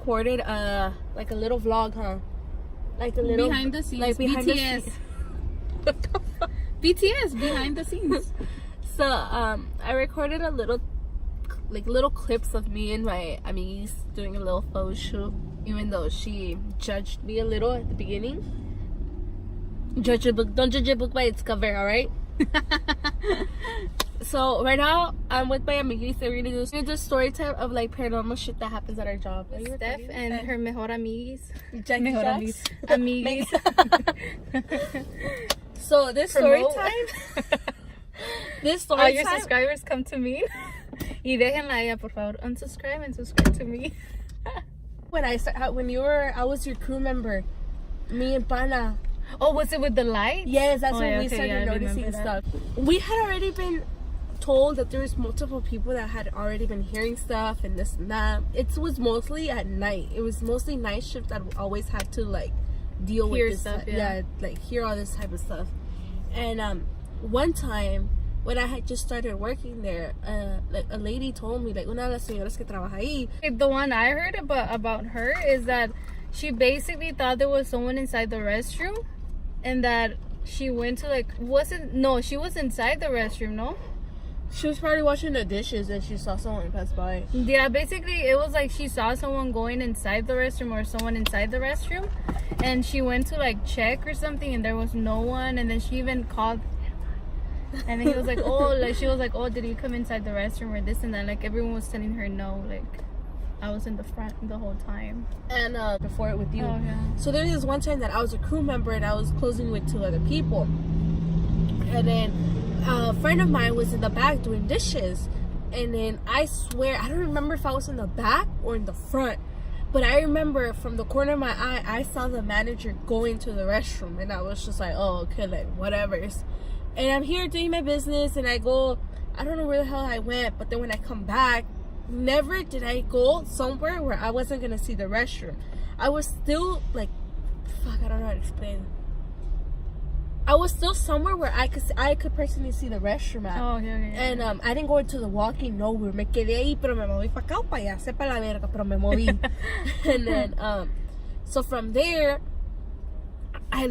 recorded like a little vlog, huh? Like a little behind the scenes, like behind BTS. the scenes. What the fuck? BTS behind the scenes. So I recorded a little clips of me and my amigis doing a little photo shoot, even though she judged me a little at the beginning. Don't judge a book by its cover, all right? So right now I'm with my amigis. We're gonna do story time of like paranormal shit that happens at our job. Steph and her mejor amigis. Jakey Amigis. So this story time. This story all your time. subscribers come to me. Y déjenla a ella, por favor. Unsubscribe and subscribe to me. When I was your crew member, me and Pana. Oh, was it with the light? Yes, that's when we started noticing stuff. We had already been told that there was multiple people that had already been hearing stuff and this and that. It was mostly at night. It was mostly night shift that always had to like deal with this stuff. like hear all this type of stuff. And one time when I had just started working there, like a lady told me, like una de las señoras que trabaja ahí. The one I heard about her is that she basically thought there was someone inside the restroom, and that she went to she was inside the restroom, no? She was probably washing the dishes and she saw someone pass by. Yeah, basically it was like she saw someone going inside the restroom or someone inside the restroom, and she went to like check or something and there was no one, and then she even called, and then he was like, oh, like she was like, oh, did you come inside the restroom or this and that? Like everyone was telling her no, like I was in the front the whole time. And before it with you. Oh, yeah. So there was one time that I was a crew member and I was closing with 2 other people. And then a friend of mine was in the back doing dishes. And then I swear, I don't remember if I was in the back or in the front. But I remember from the corner of my eye, I saw the manager go into the restroom. And I was just like, oh, okay, like whatever. And I'm here doing my business and I go, I don't know where the hell I went. But then when I come back, never did I go somewhere where I wasn't gonna see the restroom. I was still like, fuck, I don't know how to explain. I was still somewhere where I could personally see the restroom at. Oh, okay. And I didn't go into the walk-in nowhere. Me quedé ahí, pero me moví pa' acá o pa' allá. Sepa la verga, pero me moví. And then, so from there, I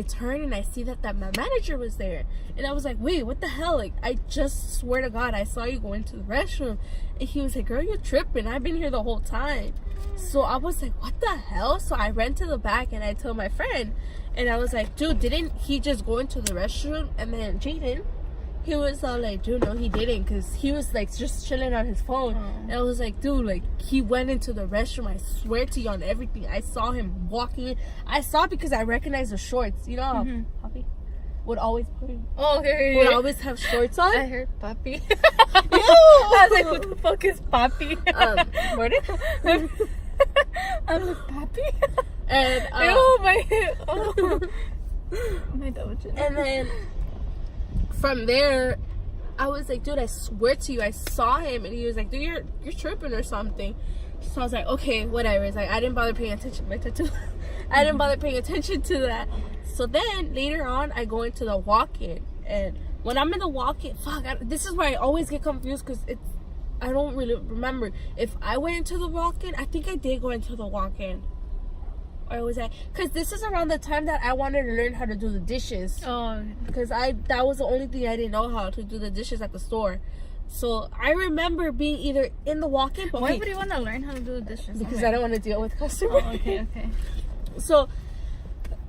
turn and I see that my manager was there. And I was like, wait, what the hell? Like, I just swear to God, I saw you go into the restroom. And he was like, girl, you're tripping. I've been here the whole time. So I was like, what the hell? So I ran to the back and I told my friend. And I was like, dude, didn't he just go into the restroom? And then Jaden, he was all like, dude, no, he didn't. Because he was like just chilling on his phone. And I was like, dude, like he went into the restroom. I swear to you on everything. I saw him walking in. I saw it because I recognized the shorts. You know how Poppy would always put would always have shorts on? I heard Papi. I was like, what the fuck is Papi? I'm like, Papi? And my double chin. And then from there, I was like, dude, I swear to you, I saw him. And he was like, dude, you're tripping or something. So I was like, okay, whatever. It's like, I didn't bother paying attention to my tattoo. I didn't bother paying attention to that. So then later on, I go into the walk-in. And when I'm in the walk-in, this is where I always get confused because I don't really remember. If I went into the walk-in, I think I did go into the walk-in. Or was I? Because this is around the time that I wanted to learn how to do the dishes. Oh. Because that was the only thing I didn't know how to do the dishes at the store. So I remember being either in the walk-in. Why would you want to learn how to do the dishes? Because I don't want to deal with customers. Oh, okay. So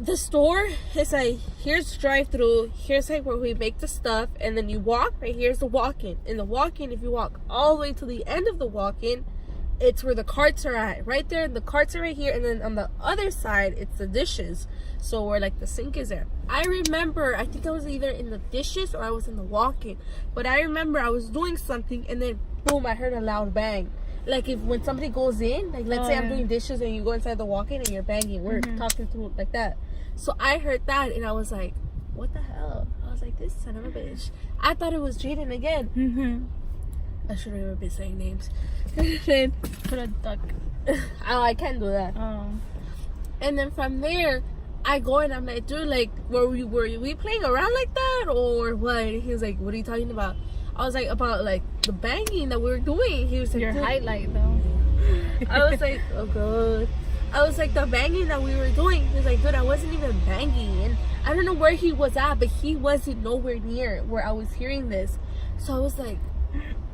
the store is like, here's drive-through, here's like where we make the stuff, and then you walk, right here's the walk-in. In the walk-in, if you walk all the way to the end of the walk-in, it's where the carts are at. Right there, the carts are right here, and then on the other side, it's the dishes. So where like the sink is there. I remember, I think I was either in the dishes or I was in the walk-in. But I remember I was doing something, and then boom, I heard a loud bang. Like when somebody goes in, like let's say I'm doing dishes and you go inside the walk-in and you're banging, we're talking to like that. So I heard that and I was like, what the hell? I was like, this son of a bitch. I thought it was Jaden again. I shouldn't have been saying names. Put a duck. Oh, I can't do that. Oh. And then from there, I go and I'm like, dude, like, were we playing around like that or what? And he was like, what are you talking about? I was like, about like the banging that we were doing. He was like, your highlight though. I was like, oh god. I was like, the banging that we were doing, he was like, dude, I wasn't even banging. And I don't know where he was at, but he wasn't nowhere near where I was hearing this. So I was like,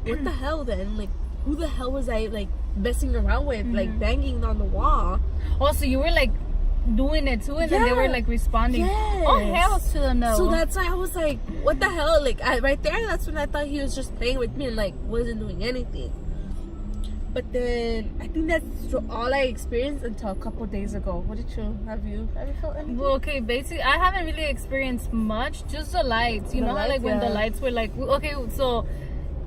what the hell then? Like, who the hell was I like messing around with, like banging on the wall? Oh, so you were like doing it too, and then they were like responding. Yes. Oh, hell to the no. So that's why I was like, what the hell? Like, right there, that's when I thought he was just playing with me and like wasn't doing anything. But then I think that's all I experienced until a couple days ago. What did you have you felt anything? Well, okay, basically I haven't really experienced much, just the lights. You know how like when the lights were like, okay, so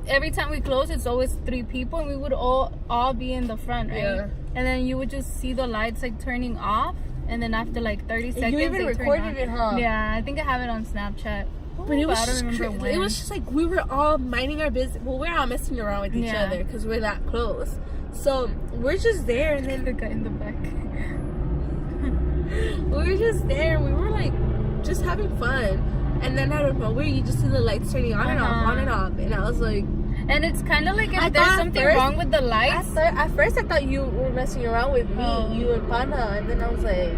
every time we close, it's always 3 people, and we would all be in the front, right? Yeah. And then you would just see the lights like turning off, and then after like 30 seconds, you even recorded it, huh? Yeah, I think I have it on Snapchat. But it was, I don't remember when. It was just like we were all minding our business. Well, we're all messing around with each other because we're that close. So we're just there, and then the guy in the back. we were just there. We were like just having fun, and then out of nowhere, you just see the lights turning on and off, on and off, and I was like. And it's kind of like if there's something wrong with the lights. At first, I thought you were messing around with me, you and Pana, and then I was like.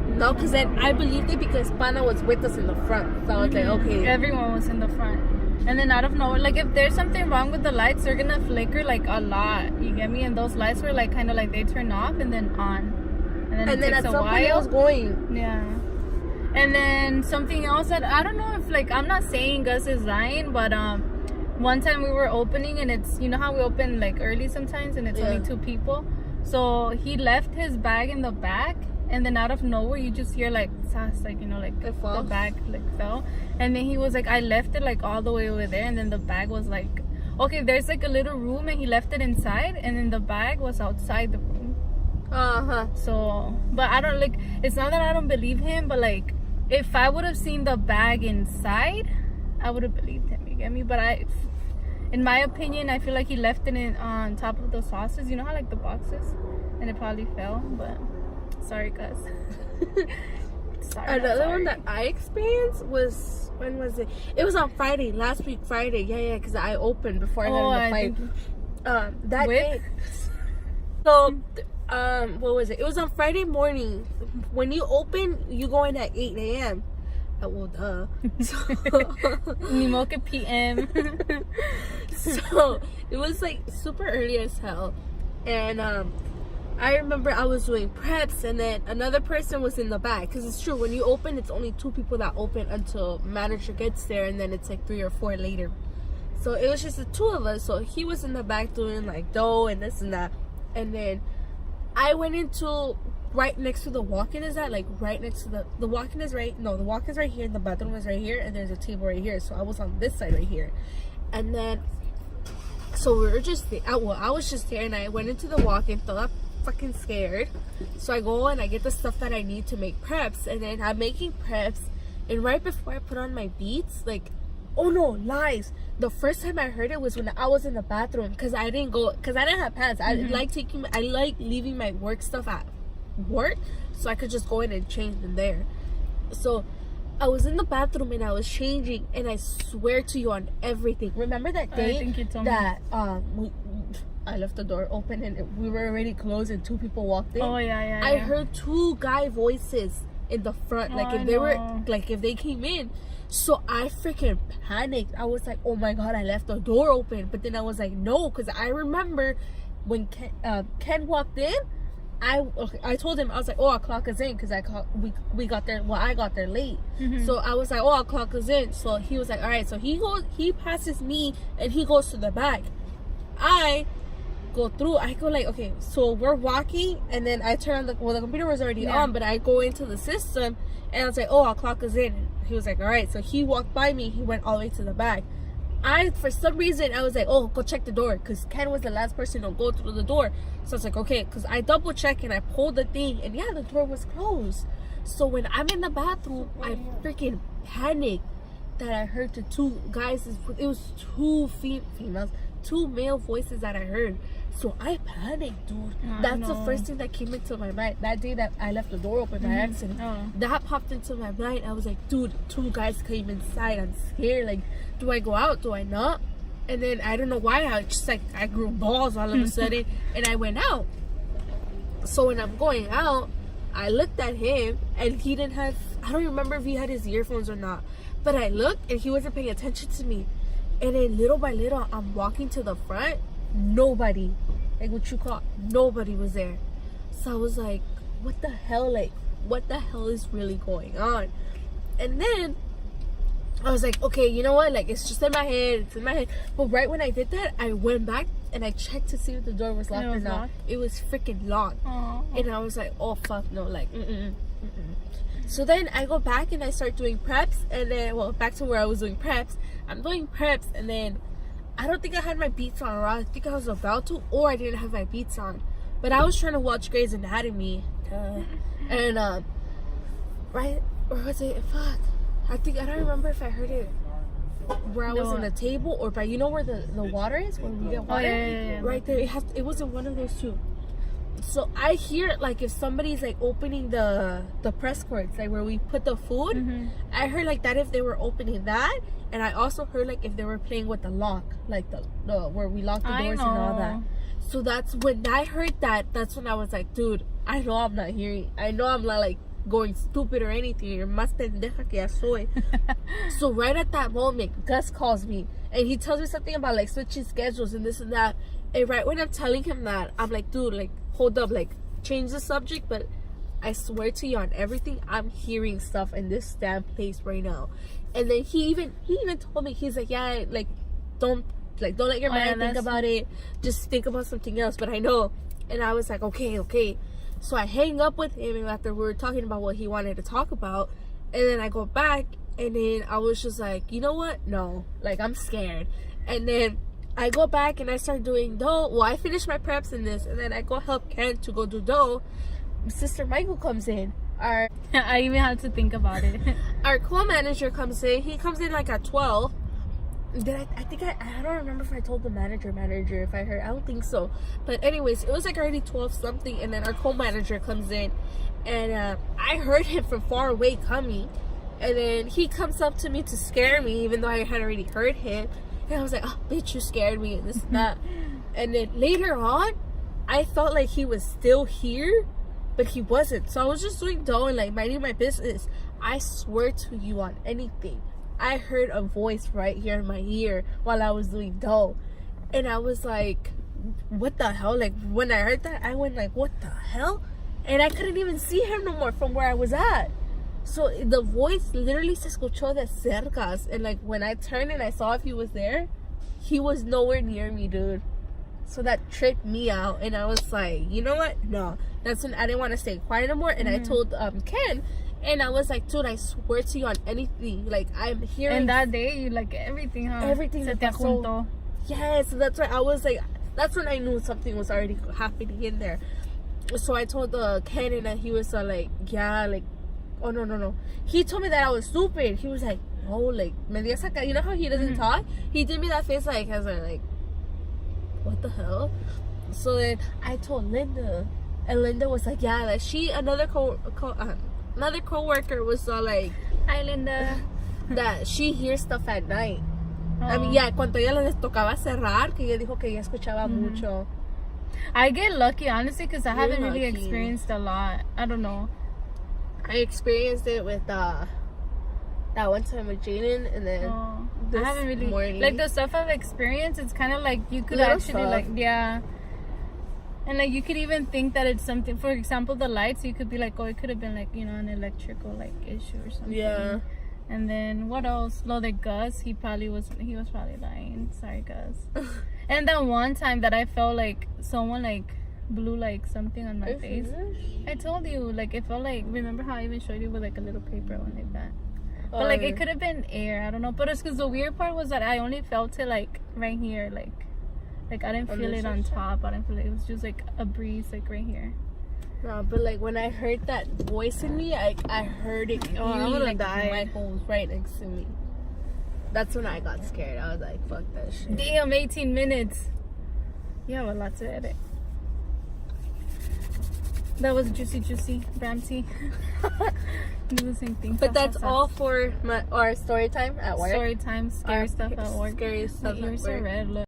No, because then I believed it because Pana was with us in the front. So I was like, okay. Everyone was in the front. And then out of nowhere, like if there's something wrong with the lights, they're gonna flicker like a lot. You get me? And those lights were like kind of like they turn off and then on. And then it takes a while. It was going. Yeah. And then something else that I don't know if like I'm not saying Gus is lying, but one time we were opening and it's you know how we open like early sometimes and it's only 2 people. So he left his bag in the back. And then out of nowhere, you just hear like, like you know, like the bag like fell. And then he was like, I left it like all the way over there. And then the bag was like, okay, there's like a little room, and he left it inside. And then the bag was outside the room. So, but I don't like. It's not that I don't believe him, but like, if I would have seen the bag inside, I would have believed him. You get me? But in my opinion, I feel like he left it on top of the sauces. You know how like the boxes, and it probably fell, but. Sorry, Gus. Another one that I experienced was when was it? It was on Friday, last week Friday. Yeah, because I opened before I got in the fight. That day. So, what was it? It was on Friday morning. When you open, you go in at 8 a.m. Well, duh. Ni modo que PM. So it was like super early as hell, and I remember I was doing preps, and then another person was in the back. Because it's true, when you open, it's only 2 people that open until manager gets there, and then it's like 3 or 4 later. So it was just the 2 of us. So he was in the back doing like dough and this and that. And then I went into right next to the walk-in is that like right next to the walk-in is right. No, the walk-in is right here, and the bathroom is right here, and there's a table right here. So I was on this side right here, and then so we were just I was just there, and I went into the walk-in, thought up. Fucking scared, so I go and I get the stuff that I need to make preps, and then I'm making preps, and right before I put on my beats, like, oh no, lies, the first time I heard it was when I was in the bathroom, because I didn't have pants. I like leaving my work stuff at work so I could just go in and change them there. So I was in the bathroom and I was changing, and I swear to you on everything, remember that day that I left the door open and we were already closed and 2 people walked in. Oh yeah. I heard 2 guy voices in the front, like if they were like if they came in. So I freaking panicked. I was like, oh my god, I left the door open. But then I was like, no, because I remember when Ken walked in, I told him, I was like, oh, I'll clock us in, because we got there. Well, I got there late. So I was like, oh, I'll clock us in. So he was like, all right. So he passes me and he goes to the back. I go through. I go like, okay, so we're walking, and then I turn on the computer was already on, but I go into the system and I was like, oh, I'll clock us in. And he was like, all right. So he walked by me. He went all the way to the back. For some reason, I was like, oh, go check the door, because Ken was the last person to go through the door. So I was like, okay, because I double checked and I pulled the thing, and yeah, the door was closed. So when I'm in the bathroom, I freaking panicked that I heard the 2 guys. It was 2 females, 2 male voices that I heard. So I panicked, dude. That's the first thing that came into my mind. That day that I left the door open by accident, that popped into my mind. I was like, dude, 2 guys came inside. I'm scared. Like, do I go out? Do I not? And then I don't know why, I grew balls all of a sudden, and I went out. So when I'm going out, I looked at him and he didn't have, I don't remember if he had his earphones or not, but I looked and he wasn't paying attention to me. And then little by little, I'm walking to the front. Nobody, like what you call, nobody was there. So I was like, what the hell? Like, what the hell is really going on? And then I was like, okay, you know what? Like, it's just in my head. It's in my head. But right when I did that, I went back and I checked to see if the door was locked or not. It was freaking locked. Aww. And I was like, oh, fuck no. Like, So then I go back and I start doing preps. And then, well, back to where I was doing preps. I'm doing preps. And then I don't think I had my beats on. Or I think I was about to. Or I didn't have my beats on. But I was trying to watch Grey's Anatomy. And, right? Or was it? Fuck. I don't remember if I heard it where I was in the table or by, you know where the water is, where we get water? Yeah. Right there. It wasn't one of those two. So I hear it like if somebody's like opening the press cords, like where we put the food. Mm-hmm. I heard like that if they were opening that, and I also heard like if they were playing with the lock, like the where we lock the doors and all that. So that's when I heard that. That's when I was like, dude, I know I'm not hearing. I know I'm not like going stupid or anything. You're más pendeja que ya soy. So right at that moment, Gus calls me and he tells me something about like switching schedules and this and that. And right when I'm telling him that, I'm like, dude, like, hold up, like, change the subject. But I swear to you on everything, I'm hearing stuff in this damn place right now. And then he even told me, he's like, yeah, like, don't let your mind think about it. Just think about something else. But I know. And I was like, okay. So I hang up with him after we were talking about what he wanted to talk about. And then I go back and then I was just like, you know what? No. Like, I'm scared. And then I go back and I start doing dough. Well, I finished my preps in this. And then I go help Ken to go do dough. Sister Michael comes in. I even had to think about it. Our co-manager comes in. He comes in like at 12. Then I don't remember if I told the manager if I heard. I don't think so. But anyways, it was like already 12 something, and then our co-manager comes in, and I heard him from far away coming, and then he comes up to me to scare me, even though I had already heard him. And I was like, oh, bitch, you scared me, and this and that. And then later on, I felt like he was still here, but he wasn't. So I was just doing dough and like minding my business. I swear to you on anything, I heard a voice right here in my ear while I was doing dough. And I was like, what the hell? Like, when I heard that, I went like, what the hell? And I couldn't even see him no more from where I was at. So the voice literally se escuchó de cercas. And like, when I turned and I saw if he was there, he was nowhere near me, dude. So that tripped me out. And I was like, you know what? No. That's when I didn't want to stay quiet anymore. And I told Ken. And I was like, dude, I swear to you on anything. Like, I'm hearing. And that day, you like everything, huh? Everything. Se te juntó. Yes, that's right. I was like, that's when I knew something was already happening in there. So I told Ken, and he was like, yeah, like, oh, no. He told me that I was stupid. He was like, oh, like, me dio esa cara. You know how he doesn't talk? He did me that face like, I was like, what the hell? So then I told Linda, and Linda was like, yeah, like, another coworker was like, hi Linda, that she hears stuff at night. Oh. I mean, yeah, cuando ella les tocaba cerrar, que ella dijo que ella escuchaba mucho. I get lucky, honestly, because I haven't really lucky. experienced a lot. I don't know. I experienced it with that one time with Jaden, and then this I haven't really morning. Like the stuff I've experienced. It's kind of like you could Little actually stuff. like and like you could even think that it's something. For example, the lights. You could be like, oh, it could have been like, you know, an electrical like issue or something. Yeah. And then what else? No, the Gus. He was probably lying. Sorry, Gus. And then one time that I felt like someone like blew like something on my face. I told you, like, it felt like, remember how I even showed you with like a little paper one like that. But like it could have been air. I don't know. But it's because the weird part was that I only felt it like right here, like I didn't feel it on top. I didn't feel it. It was just like a breeze, like right here. No, but like when I heard that voice in me, I heard it. Oh, I'm gonna like die. Michael was right next to me. That's when I got scared. I was like, fuck that shit. Damn, 18 minutes. You have a lot to edit. That was juicy, Bramsy. Do the same thing. But that's all for our story time at work. Story time, scary stuff at work. Scary stuff My ears are red. Look.